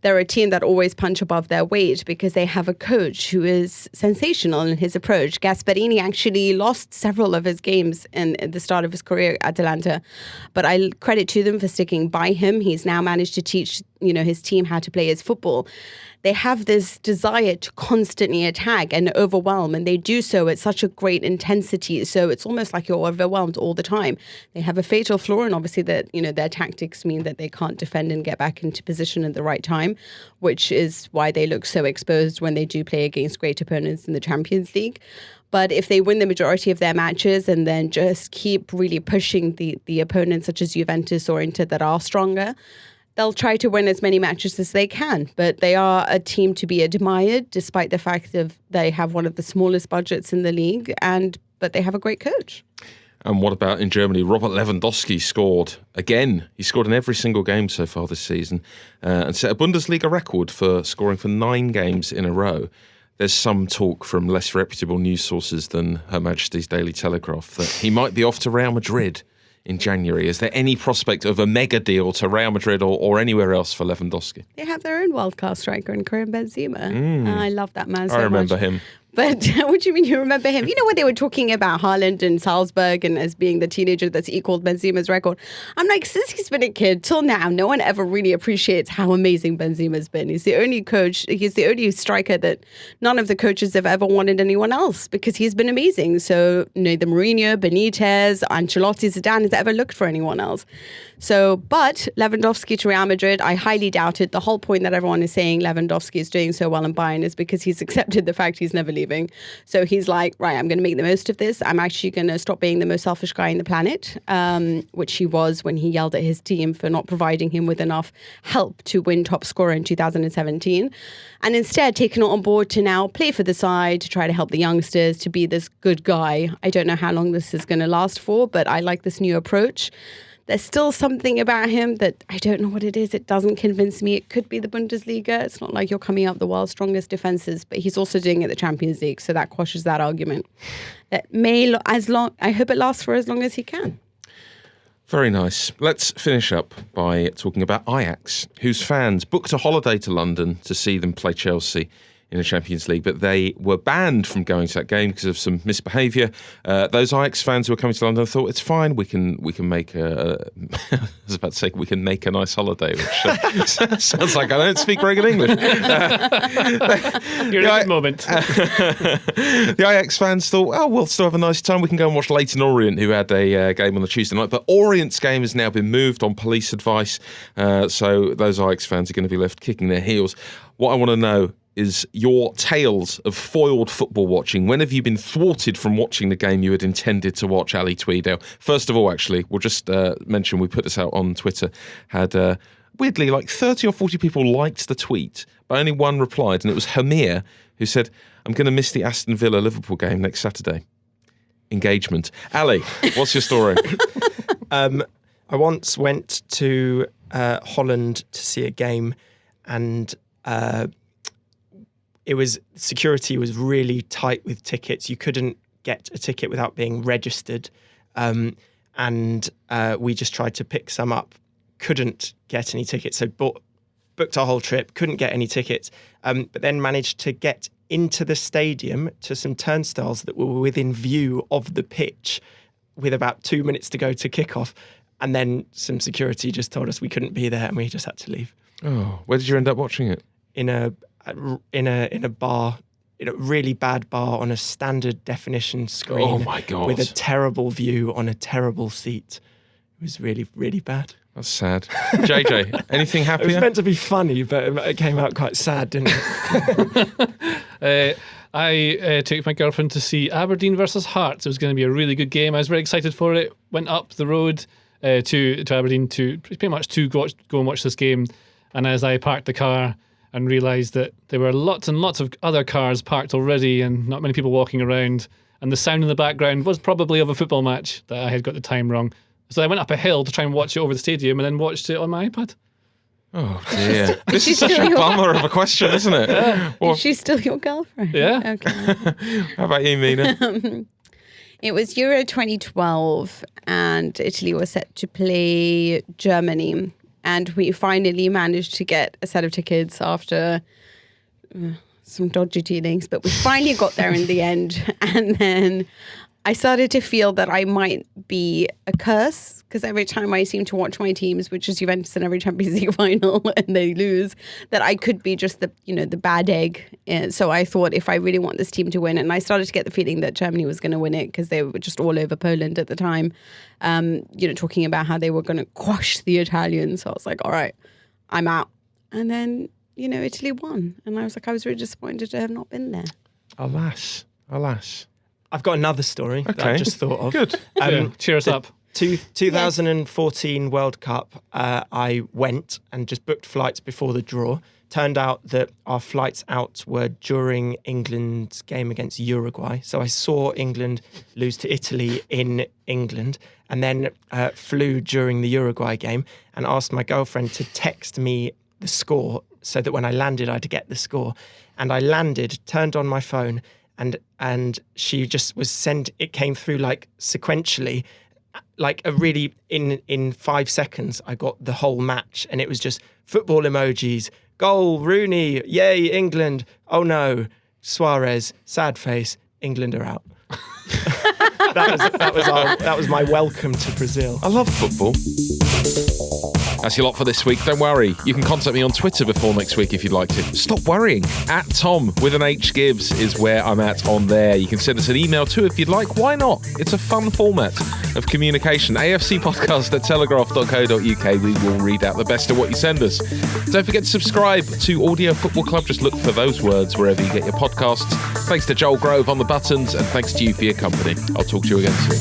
they're a team that always punch above their weight because they have a coach who is sensational in his approach. Gasperini actually lost several of his games at the start of his career at Atalanta, but I credit to them for sticking by him. He's now managed to teach his team how to play his football. They have this desire to constantly attack and overwhelm, and they do so at such a great intensity. So it's almost like you're overwhelmed all the time. They have a fatal flaw, and obviously that their tactics mean that they can't defend and get back into position at the right time, which is why they look so exposed when they do play against great opponents in the Champions League. But if they win the majority of their matches and then just keep really pushing the opponents such as Juventus or Inter that are stronger, they'll try to win as many matches as they can, but they are a team to be admired, despite the fact that they have one of the smallest budgets in the league, but they have a great coach. And what about in Germany? Robert Lewandowski scored again. He scored in every single game so far this season and set a Bundesliga record for scoring for 9 games in a row. There's some talk from less reputable news sources than Her Majesty's Daily Telegraph that he might be off to Real Madrid in January. Is there any prospect of a mega deal to Real Madrid or anywhere else for Lewandowski? They have their own world-class striker in Karim Benzema. I love that man so much. I remember him. But what do you mean you remember him? When they were talking about Haaland and Salzburg and as being the teenager that's equaled Benzema's record, I'm like, since he's been a kid till now, no one ever really appreciates how amazing Benzema's been. He's the only striker that none of the coaches have ever wanted anyone else, because he's been amazing. So neither Mourinho, Benitez, Ancelotti, Zidane has ever looked for anyone else. So, but Lewandowski to Real Madrid, I highly doubt it. The whole point that everyone is saying Lewandowski is doing so well in Bayern is because he's accepted the fact he's never leaving. So he's like, right, I'm going to make the most of this. I'm actually going to stop being the most selfish guy on the planet, which he was when he yelled at his team for not providing him with enough help to win top scorer in 2017. And instead taken it on board to now play for the side, to try to help the youngsters, to be this good guy. I don't know how long this is going to last for, but I like this new approach. There's still something about him that I don't know what it is. It doesn't convince me. It could be the Bundesliga. It's not like you're coming up the world's strongest defenses, but he's also doing it at the Champions League, so that quashes that argument. I hope it lasts for as long as he can. Very nice. Let's finish up by talking about Ajax, whose fans booked a holiday to London to see them play Chelsea in the Champions League, but they were banned from going to that game because of some misbehaviour. Those Ajax fans who were coming to London thought it's fine. We can make I was about to say we can make a nice holiday, which sounds like I don't speak very good English. You're in a good moment. The Ajax fans thought, oh, we'll still have a nice time. We can go and watch Leyton Orient, who had a game on the Tuesday night. But Orient's game has now been moved on police advice, so those Ajax fans are going to be left kicking their heels. What I want to know is your tales of foiled football watching. When have you been thwarted from watching the game you had intended to watch, Ali Tweedale? First of all, actually, we'll just mention, we put this out on Twitter, had weirdly like 30 or 40 people liked the tweet, but only one replied, and it was Hamir, who said, I'm going to miss the Aston Villa-Liverpool game next Saturday. Engagement. Ali, what's your story? I once went to Holland to see a game, and security was really tight with tickets. You couldn't get a ticket without being registered. And we just tried to pick some up. Couldn't get any tickets. So booked our whole trip, couldn't get any tickets. But then managed to get into the stadium to some turnstiles that were within view of the pitch with about 2 minutes to go to kickoff. And then some security just told us we couldn't be there and we just had to leave. Oh, where did you end up watching it? In a bar, in a really bad bar on a standard definition screen. Oh my God. With a terrible view on a terrible seat. It was really, really bad. That's sad. JJ, anything happier? It was meant to be funny, but it came out quite sad, didn't it? I took my girlfriend to see Aberdeen versus Hearts. It was going to be a really good game. I was very excited for it. Went up the road to Aberdeen to pretty much to go and watch this game. And as I parked the car and realised that there were lots and lots of other cars parked already and not many people walking around, and the sound in the background was probably of a football match, that I had got the time wrong. So I went up a hill to try and watch it over the stadium and then watched it on my iPad. Oh dear. This is such a bummer of a question, isn't it? Yeah. Well, is she still your girlfriend? Yeah. Okay. How about you, Mina? It was Euro 2012 and Italy was set to play Germany. And we finally managed to get a set of tickets after some dodgy dealings. But we finally got there in the end. And then I started to feel that I might be a curse, because every time I seem to watch my teams, which is Juventus in every Champions League final, and they lose, that I could be just the bad egg. And so I thought, if I really want this team to win, and I started to get the feeling that Germany was going to win it because they were just all over Poland at the time, talking about how they were going to quash the Italians. So I was like, all right, I'm out. And then, Italy won. And I was like, I was really disappointed to have not been there. Alas. I've got another story that I just thought of. Good. Cheer us up. 2014 World Cup, I went and just booked flights before the draw. Turned out that our flights out were during England's game against Uruguay. So I saw England lose to Italy in England, and then flew during the Uruguay game and asked my girlfriend to text me the score so that when I landed, I'd get the score. And I landed, turned on my phone, and she just was it came through like sequentially, like a really, in 5 seconds, I got the whole match, and it was just football emojis, goal, Rooney, yay, England, oh no, Suarez, sad face, England are out. that was my welcome to Brazil. I love football. That's your lot for this week. Don't worry. You can contact me on Twitter before next week if you'd like to. Stop worrying. @Tom with an H Gibbs is where I'm at on there. You can send us an email too if you'd like. Why not? It's a fun format of communication. afcpodcast@telegraph.co.uk. We will read out the best of what you send us. Don't forget to subscribe to Audio Football Club. Just look for those words wherever you get your podcasts. Thanks to Joel Grove on the buttons, and thanks to you for your company. I'll talk to you again soon.